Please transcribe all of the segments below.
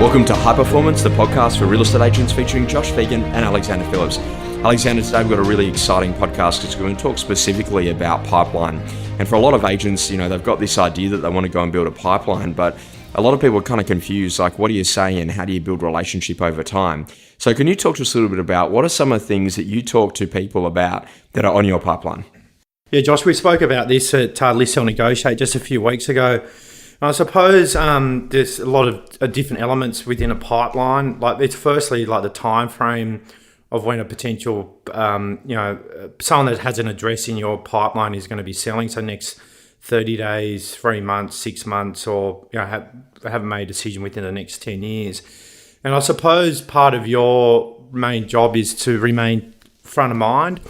Welcome to High Performance, the podcast for real estate agents featuring Josh Phegan and Alexander Phillips. Alexander, today we've got a really exciting podcast because we're going to talk specifically about pipeline. And for a lot of agents, they've got this idea that they want to go and build a pipeline, but a lot of people are kind of confused, like, what do you say and how do you build relationship over time? So can you talk to us a little bit about what are some of the things that you talk to people about that are on your pipeline? Yeah, Josh, we spoke about this at List Sell Negotiate just a few weeks ago. I suppose there's a lot of different elements within a pipeline. Like, it's firstly like the time frame of when a potential, someone that has an address in your pipeline is going to be selling. So next 30 days, 3 months, 6 months, or haven't made a decision within the next 10 years. And I suppose part of your main job is to remain front of mind.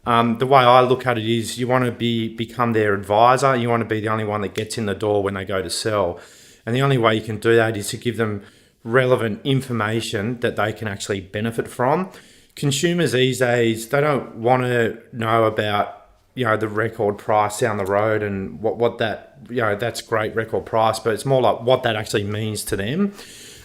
The way I look at it is you want to become their advisor. You want to be the only one that gets in the door when they go to sell. And the only way you can do that is to give them relevant information that they can actually benefit from. Consumers these days, they don't want to know about, the record price down the road and what that, that's great record price, but it's more like what that actually means to them.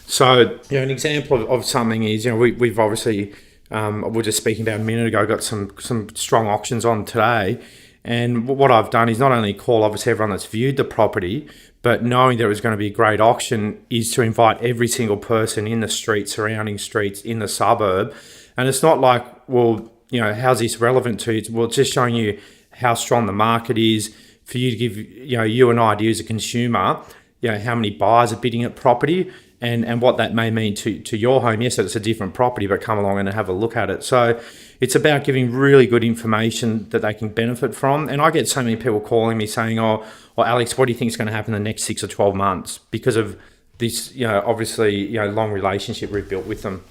So, an example of something is, we've obviously... we were just speaking about a minute ago, got some strong auctions on today. And what I've done is not only call obviously everyone that's viewed the property, but knowing there was going to be a great auction is to invite every single person in the street, surrounding streets, in the suburb. And it's not like, well, how's this relevant to you? Well, it's just showing you how strong the market is for you to give, you an idea as a consumer, how many buyers are bidding at property. And what that may mean to your home. Yes, it's a different property, but come along and have a look at it. So it's about giving really good information that they can benefit from. And I get so many people calling me saying, well, Alex, what do you think is going to happen in the next 6 or 12 months? Because of this, obviously, long relationship we've built with them.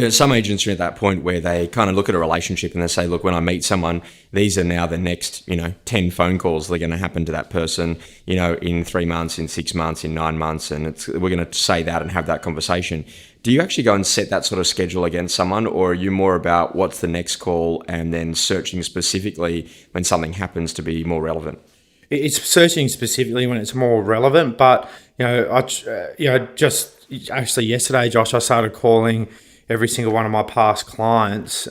Some agents are at that point where they kind of look at a relationship and they say, look, when I meet someone, these are now the next, 10 phone calls that are going to happen to that person, in 3 months, in 6 months, in 9 months. And we're going to say that and have that conversation. Do you actually go and set that sort of schedule against someone, or are you more about what's the next call and then searching specifically when something happens to be more relevant? It's searching specifically when it's more relevant. But, just actually yesterday, Josh, I started calling every single one of my past clients,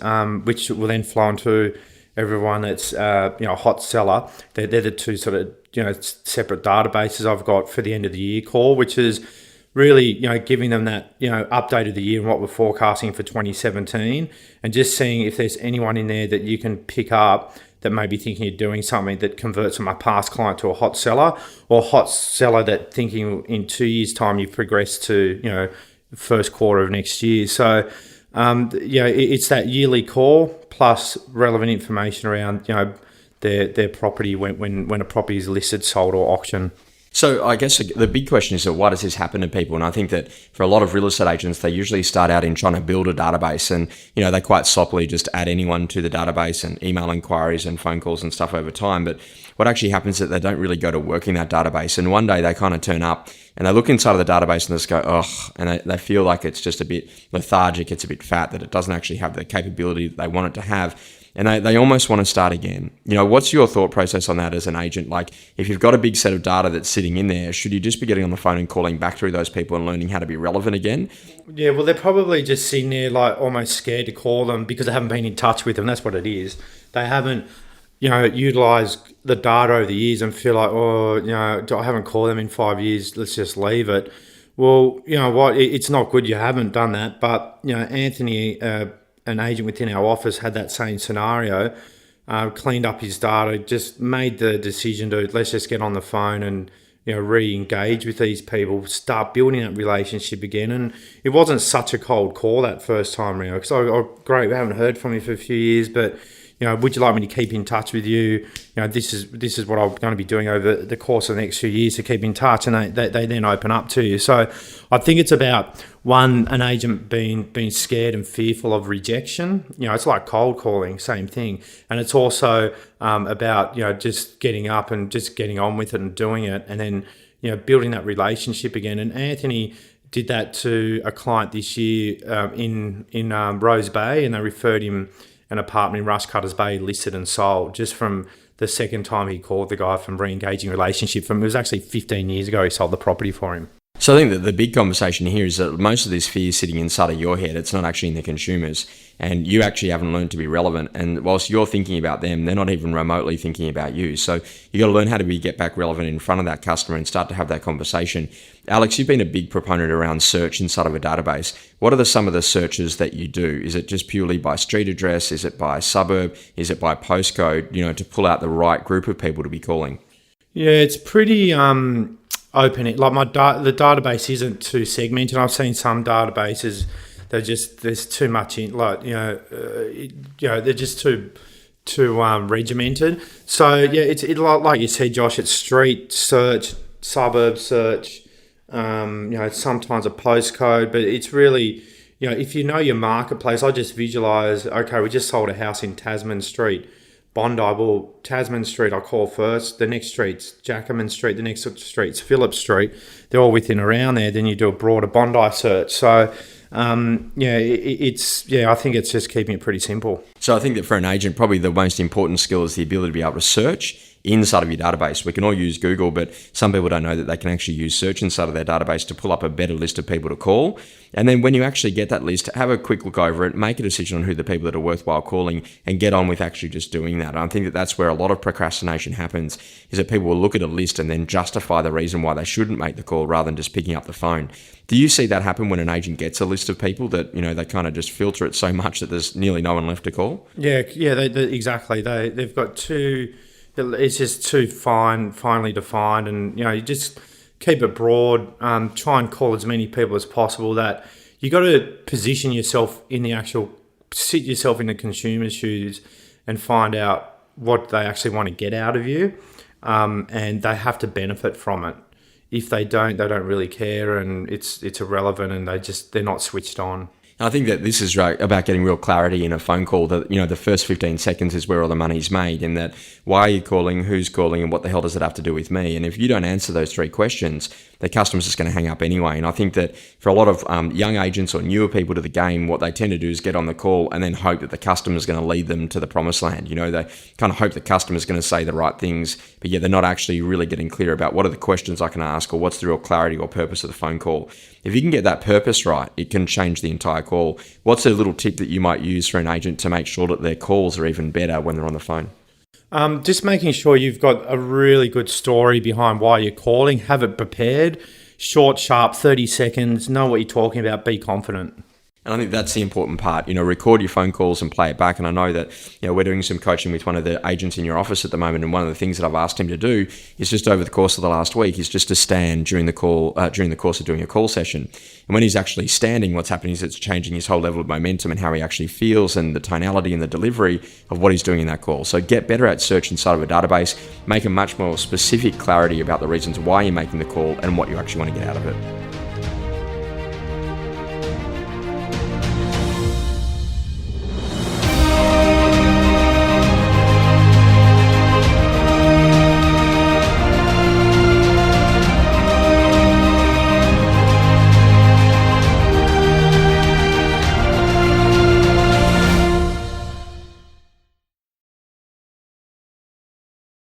which will then flow into everyone that's, a hot seller. They're the two sort of, separate databases I've got for the end of the year call, which is really, giving them that, update of the year and what we're forecasting for 2017, and just seeing if there's anyone in there that you can pick up that may be thinking of doing something that converts from a past client to a hot seller, or a hot seller that thinking in 2 years' time you've progressed to, first quarter of next year. So, it's that yearly call plus relevant information around, their property when a property is listed, sold, or auctioned. So I guess the big question is, why does this happen to people? And I think that for a lot of real estate agents, they usually start out in trying to build a database, and they quite softly just add anyone to the database and email inquiries and phone calls and stuff over time. But what actually happens is that they don't really go to working that database, and one day they kind of turn up and they look inside of the database and just go, ugh, and they feel like it's just a bit lethargic, it's a bit fat, that it doesn't actually have the capability that they want it to have. And they almost want to start again. What's your thought process on that as an agent? Like, if you've got a big set of data that's sitting in there, should you just be getting on the phone and calling back through those people and learning how to be relevant again? Yeah, well, they're probably just sitting there like almost scared to call them because they haven't been in touch with them. That's what it is. They haven't, utilised the data over the years and feel like, I haven't called them in 5 years. Let's just leave it. Well, you know what? It's not good you haven't done that. But, Anthony, an agent within our office, had that same scenario, cleaned up his data, just made the decision to let's just get on the phone and re-engage with these people, start building that relationship again. And it wasn't such a cold call that first time around, because great, we haven't heard from you for a few years, but would you like me to keep in touch with you? This is what I'm going to be doing over the course of the next few years to keep in touch, and they then open up to you. So I think it's about an agent being scared and fearful of rejection. It's like cold calling, same thing, and it's also about just getting up and just getting on with it and doing it, and then building that relationship again. And Anthony did that to a client this year in Rose Bay, and they referred him an apartment in Rushcutters Bay, listed and sold, just from the second time he called the guy from re-engaging relationship. It was actually 15 years ago he sold the property for him. So I think that the big conversation here is that most of this fear is sitting inside of your head. It's not actually in the consumers. And you actually haven't learned to be relevant. And whilst you're thinking about them, they're not even remotely thinking about you. So you got to learn how to get back relevant in front of that customer and start to have that conversation. Alex, you've been a big proponent around search inside of a database. What are some of the searches that you do? Is it just purely by street address? Is it by suburb? Is it by postcode, to pull out the right group of people to be calling? Yeah, it's pretty open. Like the database isn't too segmented. I've seen some databases there's too much in, they're just too regimented. So yeah, it's like you said, Josh. It's street search, suburb search. Sometimes a postcode, but it's really, if you know your marketplace. I just visualize. Okay, we just sold a house in Tasman Street. Bondi, well, Tasman Street I call first. The next street's Jackaman Street. The next street's Phillips Street. They're all within around there. Then you do a broader Bondi search. So, I think it's just keeping it pretty simple. So I think that for an agent, probably the most important skill is the ability to be able to search inside of your database. We can all use Google, but some people don't know that they can actually use search inside of their database to pull up a better list of people to call. And then when you actually get that list, have a quick look over it, make a decision on who the people that are worthwhile calling, and get on with actually just doing that. And I think that that's where a lot of procrastination happens, is that people will look at a list and then justify the reason why they shouldn't make the call rather than just picking up the phone. Do you see that happen when an agent gets a list of people that, they kind of just filter it so much that there's nearly no one left to call? Yeah, exactly. They've got two. It's just too finely defined, and you just keep it broad. Try and call as many people as possible. That you got to position yourself sit yourself in the consumer's shoes, and find out what they actually want to get out of you, and they have to benefit from it. If they don't really care, and it's irrelevant, and they're not switched on. I think that this is right about getting real clarity in a phone call, that, the first 15 seconds is where all the money's made, and that why are you calling, who's calling, and what the hell does it have to do with me? And if you don't answer those three questions, the customer's just going to hang up anyway. And I think that for a lot of young agents or newer people to the game, what they tend to do is get on the call and then hope that the customer's going to lead them to the promised land. They kind of hope the customer's going to say the right things, but yet they're not actually really getting clear about what are the questions I can ask, or what's the real clarity or purpose of the phone call. If you can get that purpose right, it can change the entire call. What's a little tip that you might use for an agent to make sure that their calls are even better when they're on the phone? Just making sure you've got a really good story behind why you're calling. Have it prepared, short, sharp, 30 seconds. Know what you're talking about. Be confident. And I think that's the important part. Record your phone calls and play it back. And I know that, we're doing some coaching with one of the agents in your office at the moment. And one of the things that I've asked him to do is just over the course of the last week is just to stand during the course of doing a call session. And when he's actually standing, what's happening is it's changing his whole level of momentum and how he actually feels, and the tonality and the delivery of what he's doing in that call. So get better at search inside of a database, make a much more specific clarity about the reasons why you're making the call and what you actually want to get out of it.